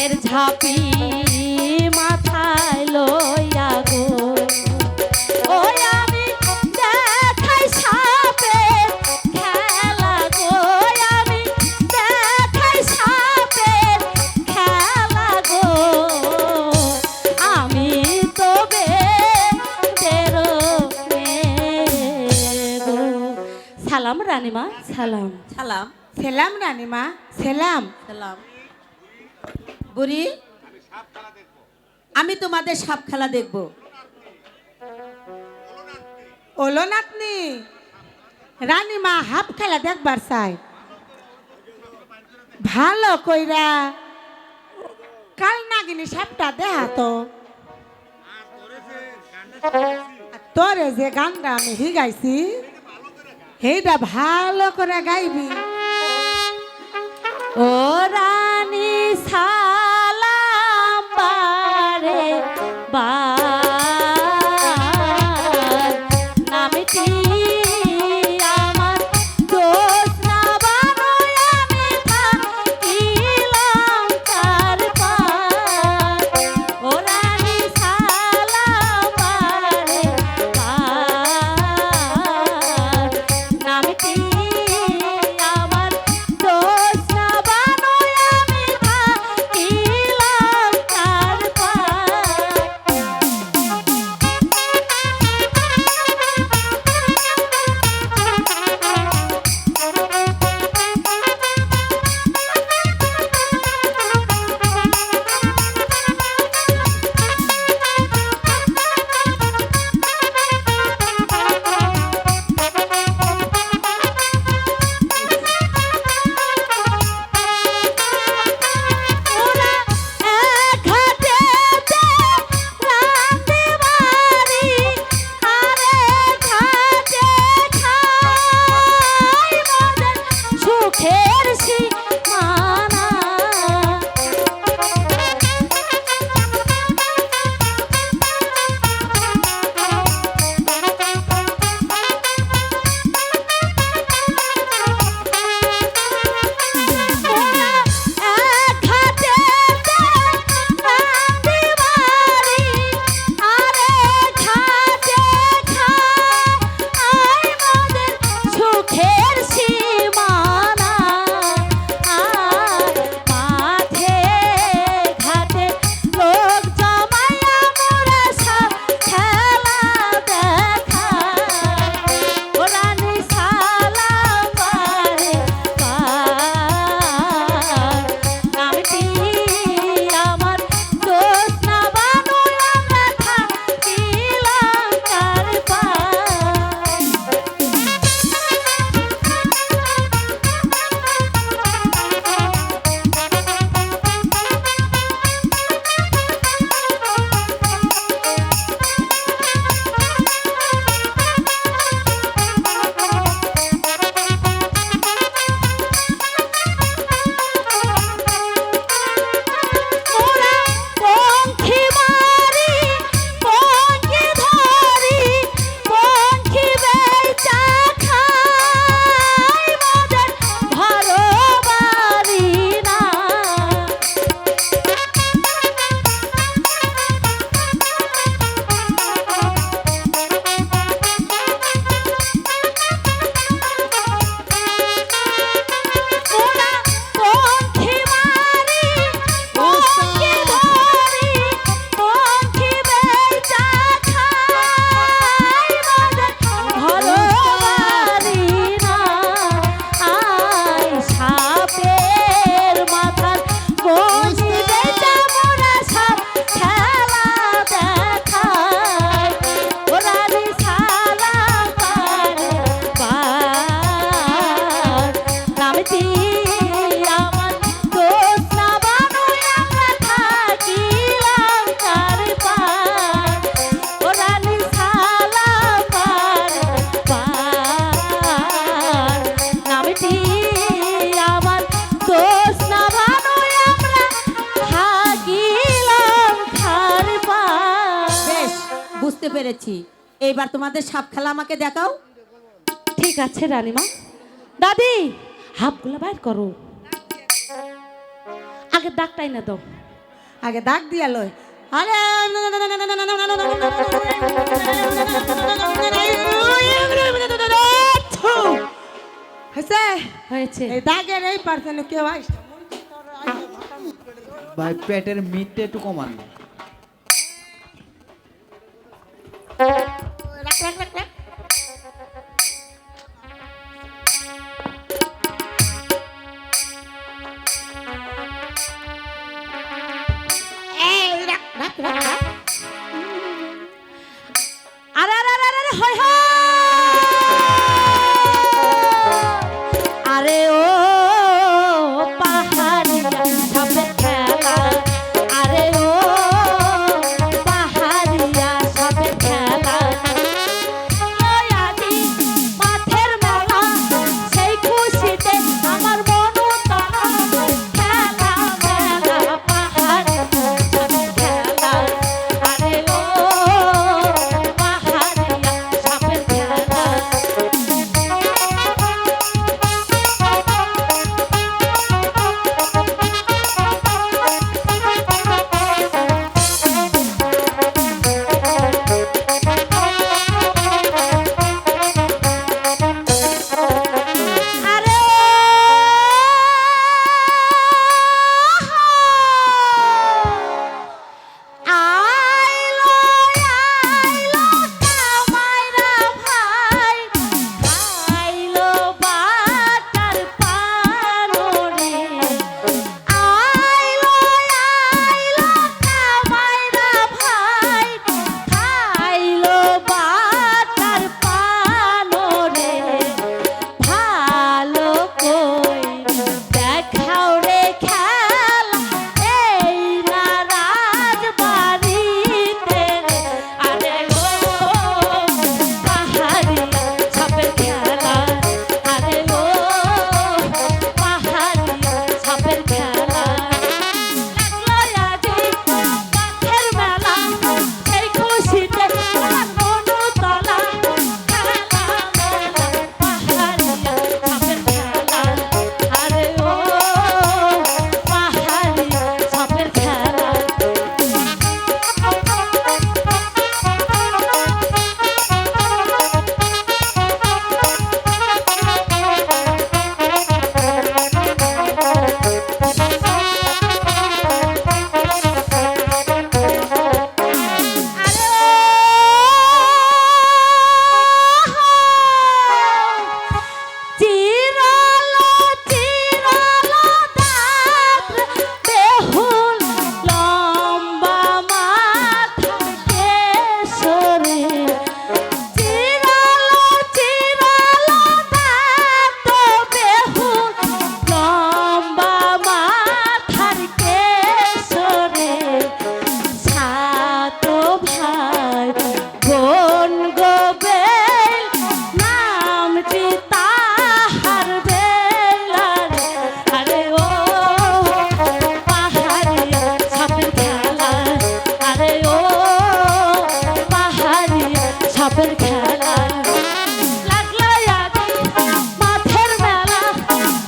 প্রেমের ঝাঁপি মাথায় লইয়া গো ওই আমি দেখাই সাপের খেলা গো আমি দেখাই সাপের খেলা গো আমি তো বেরো গো। সালাম রানীমা সালাম। সালাম সেলাম রানীমা সেলাম। সালাম। বুড়ি আমি তোমাদের সাপ খেলা দেখব। ওলো নাতনি রানীমা হাফ খেলা দেখবার চাই ভালো কইরা কাল নাগিনী সাপটা দেহা তো তোরে যে গানটা আমি গাইছি সেইটা ভালো করে গাইবি। ও রানী সালাম বারে বার নামটি আমার দোষ না বানোয় আমি থাকিলাম তার পার ও রানী সালাম বারে বার নামটি আমার দোষ না বানোয় আমি থাকিলাম তার পার ওরা এক ঘাটেতে রাঁধে বাড়ি আরেক ঘাটে খায় মোদের সুখের সীমানা এক ঘাটেতে রাঁধে বাড়ি আরেক ঘাটে খায় মোদের সুখের সীমানা আর মাঠে ঘাটে লোক জমাইয়া মোরা সব খেলা দেখায় ও রানী সালাম বারে বার নামটি আমার দোষ না বানোয় আমরা থাকিলাম তার পার মোরা পঙ্খী মারি পঙ্খী ধরি পঙ্খী বেচা খাই মোদের ঘরো বাড়ি না মোরা পঙ্খী মারি পঙ্খী ধরি পঙ্খী বেচা খাই মোদের ঘরো বাড়ি না আয় সাপের মাথার মনি বেচা মোরা সব খেলা দেখায় ও রানী সালাম বারে বার নামটি আমার দোষ না বানোয় আমরা থাকিলাম তার পার ও রানী সালাম বারে বার নামটি আমার দোষ না বানোয় আমরা থাকিলাম তার পার। বেশ বুঝতে পেরেছি। এইবার তোমাদের সাপ খেলা আমাকে দেখাও। ঠিক আছে রানীমা। দাদি হাফগুলো বাইর করো আগে ডাকটাই না দাও। আগে দাগ দিয়া লই আরে হয়েছে হয়েছে এই দাগের এই পার্সেন্ট কেউ আইসা ভাই পেটের মিটটা একটু কমান। রাখ রাখ রাখ রাখ এই রাখ রাখ রাখ রাখ আরে আরে আরে আরে হয় হয় আরে ও পাহাড়িয়া সাপের খেলা আরে ও পাহাড়িয়া সাপের খেলা ওই আজি মাঠের মেলা সেই খুশিতে আমার মন উতলা খেলা মেলা পাহাড়িয়া সাপের খেলা আরে ও পাহাড়িয়া সাপের খেলা আরে আইলো আইলো কামাইরা ভাই আইলো বাটার পানরে আইলো আইলো কামাইরা ভাই আইলো বাটার পানরে ভালো কই দেখাও রে খেলা এই না রাজবাড়িতে আরে গো পাহাড়িয়া সাপের খেলা আরে গো পাহাড়িয়া সাপের খেলা লাগলো আজি মাঠের মেলা সেই খুশিতে আমার মন উতলা খেলা মেলা পাহাড়িয়া সাপের খেলা আরে ও পাহাড়িয়া সাপের খেলা চিরালো চিরালো দাঁত বেহুল লম্বা মাথা কেশরে চিরালো চিরালো দাঁত বেহুল লম্বা মাথার কেশরে সাত ভাই বোন গোবেল নাম চিতাহার বেলার আরে ও পাহাড়িয়া সাপের খেলা আরে ও পাহাড়িয়া সাপের খেলা লাগলো আজি মাঠের মেলা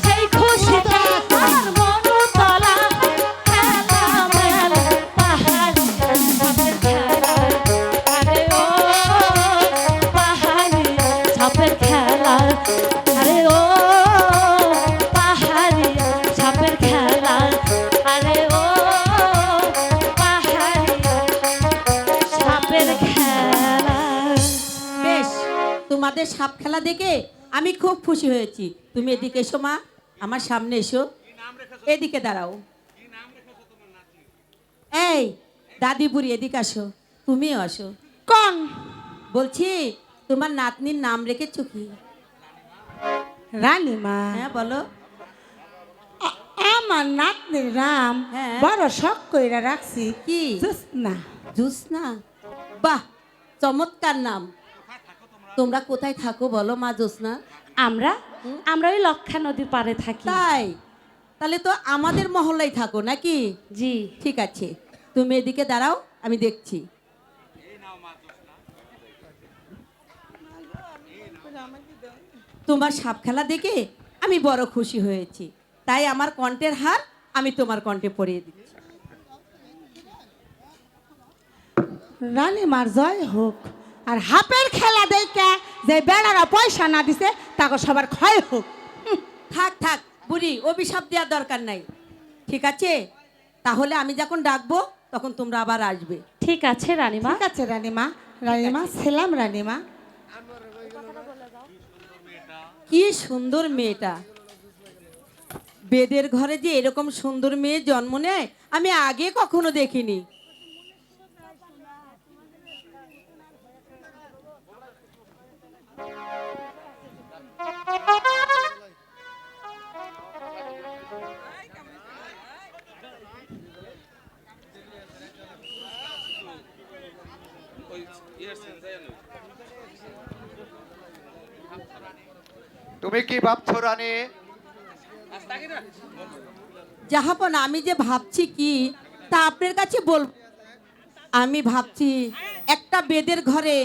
সেই খুশিতে আমার মন উতলা খেলা মেলা পাহাড়িয়া সাপের খেলা আরে ও পাহাড়িয়া সাপের খেলা আরে ও পাহাড়িয়া সাপের খেলা আরে ও পাহাড়িয়া সাপের খেলা বেশ, তোমাদের সাপ খেলা দেখে আমি খুব খুশি হয়েছি। তুমি এদিকে এসো মা, আমার সামনে এসো, এদিকে দাঁড়াও। এই দাদি বুড়ি এদিকে আসো, তুমিও আসো। কোন বলছি তোমার নাতনির নাম রেখেছো কি? রানীমা হ্যাঁ বলো। আমার নাতনির নাম হ্যাঁ। বড় শখ কইরা রাখছি কি? জোৎস্না। জোৎস্না, বাহ চমৎকার নাম। তোমরা কোথায় থাকো বলো মা জোৎস্না? আমরা আমরা ওই লক্ষা নদীর পাড়ে থাকি তাই, তাহলে তো আমাদের মহল্লায় থাকো নাকি? জি ঠিক আছে, তুমি এদিকে দাঁড়াও, আমি দেখছি। তোমার সাপ খেলা দেখে আমি বড় খুশি হয়েছি, তাই আমার কণ্ঠের হার আমি তোমার কণ্ঠে পরিয়ে দিচ্ছি। রানীমার জয় হোক। আর হাপের খেলা দেখে যে বেড়ারা পয়সা না দিছে তাকে সবার ক্ষয় হোক। থাক থাক বুড়ি, অভিশাপ দেওয়ার দরকার নাই। ঠিক আছে, তাহলে আমি যখন ডাকবো তখন তোমরা আবার আসবে। ঠিক আছে রানীমা। ঠিক আছে রানীমা। রানীমা ছিলাম রানীমা। কি সুন্দর মেয়েটা, বেদের ঘরে যে এরকম সুন্দর মেয়ে জন্ম নেয় আমি আগে কখনো দেখিনি। তুমি কি ভাবছো রানী? জাহাপনা, আমি যে ভাবছি কি তা আপনার কাছে বল। আমি ভাবছি একটা বেদের ঘরে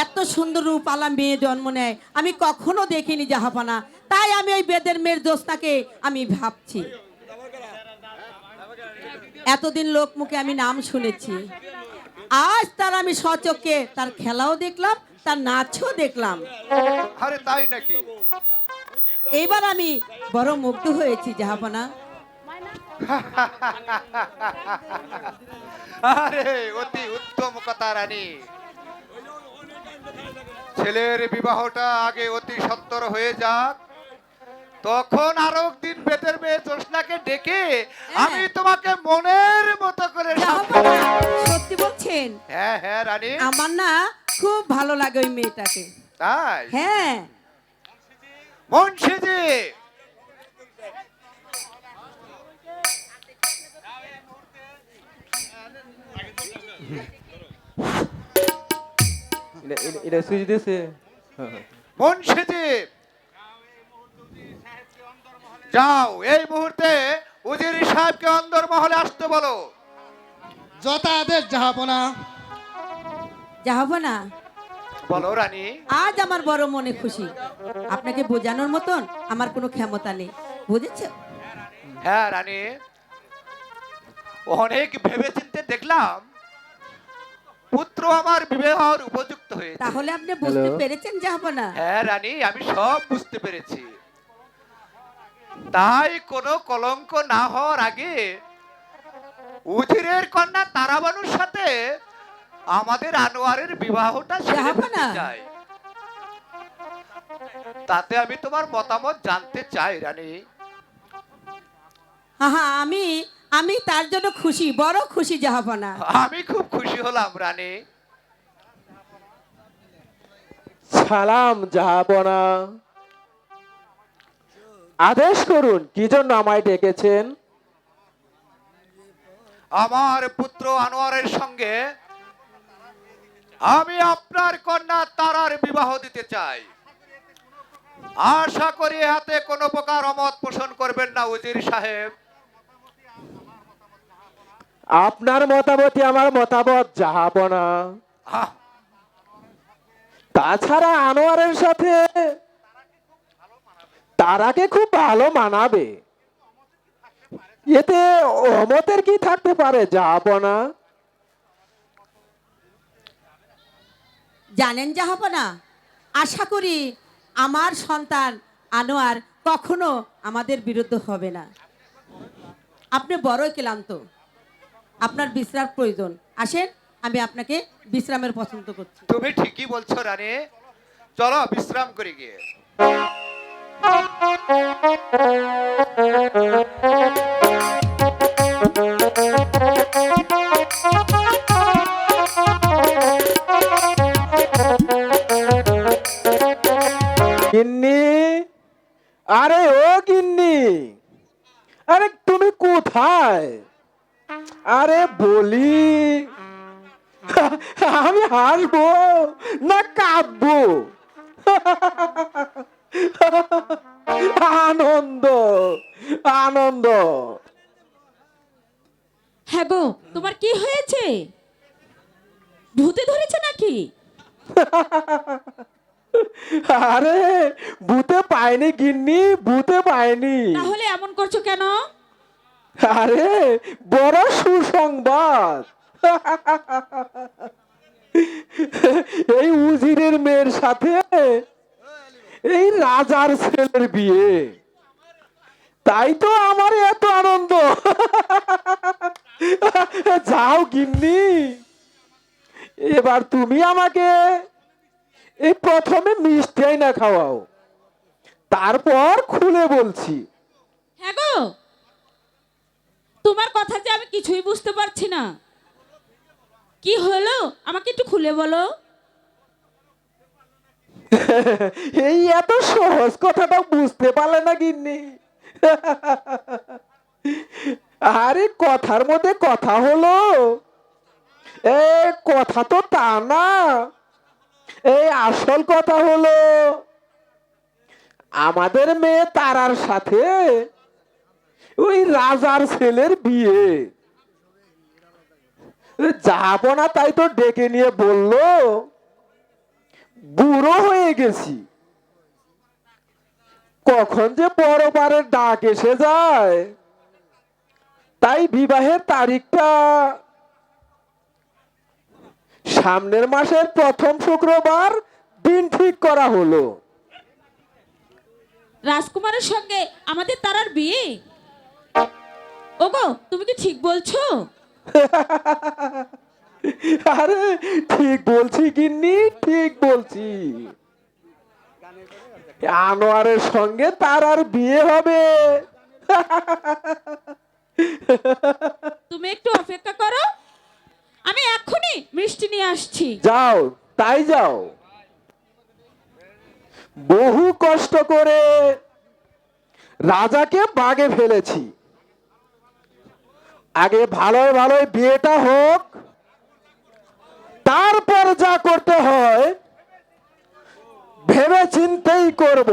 এত সুন্দর রূপালা মেয়ে জন্ম নেয় আমি কখনো দেখিনি জাহাপনা। তাই আমি ওই বেদের মেয়ের জ্যোৎস্নাকে আমি ভাবছি। এতদিন লোক মুখে আমি নাম শুনেছি, আজ তার আমি স্বচক্ষে তার খেলাও দেখলাম, তার নাচও দেখলাম। আরে তাই নাকি? এইবার আমি বড় মুগ্ধ হয়েছি জাহাপনা। আরে অতি উত্তম কথা রানী। ছেলের বিবাহটা আগে অতি সত্বর হয়ে যাক, তখন আরো একদিন বেদের মেয়ে জ্যোৎস্নাকে ডেকে আমি তোমাকে মনের মতো করে জাহাপনা, সত্যি বলছেন? হ্যাঁ হ্যাঁ রানী। আমার না খুব ভালো লাগে ওই মেয়েটাকে। তাই? হ্যাঁ, মুন্সিজি, এটা সুইচ দিয়েছে। মুন্সিজি, যাও এই মুহূর্তে উজির সাহেবকে অন্দরমহলে আসতে বলো। যথা আদেশ জাহাপনা। জাহাপনা, বলো রানী। আজ আমার বড় মনে খুশি। আপনাকে বোঝানোর মতন আমার কোনো ক্ষমতা নেই, বুঝেছ? হ্যাঁ রানী, অনেক ভেবেচিন্তে দেখলাম পুত্র আমার বিবাহের উপযুক্ত হয়েছে। তাহলে আপনি বুঝতে পেরেছেন জাহাপনা? হ্যাঁ রানী, আমি সব বুঝতে পেরেছি। তাই কোনো কলঙ্ক না হওয়ার আগে উজিরের কন্যা তারাবানুর সাথে আমাদের আনোয়ারের বিবাহটা সেরে জাহাপনা। ফেলতে চাই। তাতে আমি তোমার মতামত জানতে চাই রানী। হ্যাঁ, আমি আমি তার জন্য খুশি, বড় খুশি জাহাপনা। আমি খুব খুশি হলাম রানী। সালাম জাহাপনা। আদেশ করুন, কি জন্য আমায় ডেকেছেন? আমার পুত্র আনোয়ারের সঙ্গে আমি আপনার কন্যা তারার বিবাহ দিতে চাই। আশা করি হাতে কোনো প্রকার অমত পোষণ করবেন না উজির সাহেব। আপনার মতামতই আমার মতামত জাহাপনা। আহ, তাছাড়া আনোয়ারের সাথে তারাকে খুব ভালো মানাবে, এতে অমতের কি থাকতে পারে জাহাপনা? জানেন জাহাপনা, আশা করি আমার সন্তান আনোয়ার কখনো আমাদের বিরুদ্ধে হবে না। আপনি বড়ই ক্লান্ত, আপনার বিশ্রাম প্রয়োজন। আসেন, আমি আপনাকে বিশ্রামের পছন্দ করছি। তুমি ঠিকই বলছো রানী, চলো বিশ্রাম করি গিয়ে। গিন্নি, আরে ও গিন্নি, আরে তুমি কোথায়? আরে বলি, আমি হাসবো না কাঁদবো? আনন্দ আনন্দ। হ্যাঁ গো, তোমার কি হয়েছে? ভূতে ধরেছে নাকি? আরে ভূতে পাইনি গিন্নি, ভূতে পাইনি। তাহলে এমন করছো কেন? আরে বড় সুসংবাদ। এই উজিরের মেয়ের সাথে এই রাজার ছেলের বিয়ে, তাই তো আমার এত আনন্দ। যাও গিন্নি, এবার তুমি আমাকে এই প্রথমে মিষ্টি না খাওয়াও, তারপর খুলে বলছি। হ্যাঁ গো, তোমার কথা যে আমি কিছুই বুঝতে পারছি না। কি হলো আমাকে একটু খুলে বলো। এই এত সহজ কথাটা বুঝতে পারলে না গিন্নি? আরে কথার মধ্যে কথা হলো, এ কথা তো তা না। এই আসল কথা হলো আমাদের মেয়ে তারার সাথে ওই রাজার ছেলের বিয়ে। যাবো না তাই তো ডেকে নিয়ে বললো বুড়ো হয়ে গেছি, কখন যে বড় পারের ডাক এসে যায়, তাই বিবাহের তারিখটা সামনের মাসের প্রথম শুক্রবার দিন ঠিক করা হলো। রাজকুমারের সঙ্গে আমাদের তারার বিয়ে? ওগো, তুমি কি ঠিক বলছো? আরে ঠিক বলছি গিন্নি, ঠিক বলছি। আনোয়ারের সঙ্গে তারার বিয়ে হবে। তুমি একটু অপেক্ষা করো, আমি এক্ষুনি মিষ্টি নিয়ে আসছি। যাও, তাই যাও। বহু কষ্ট করে রাজাকে বাগে ফেলেছি, আগে ভালোই ভালোই বিয়েটা হোক, তারপর যা করতে হয় ভেবে চিন্তেই করব।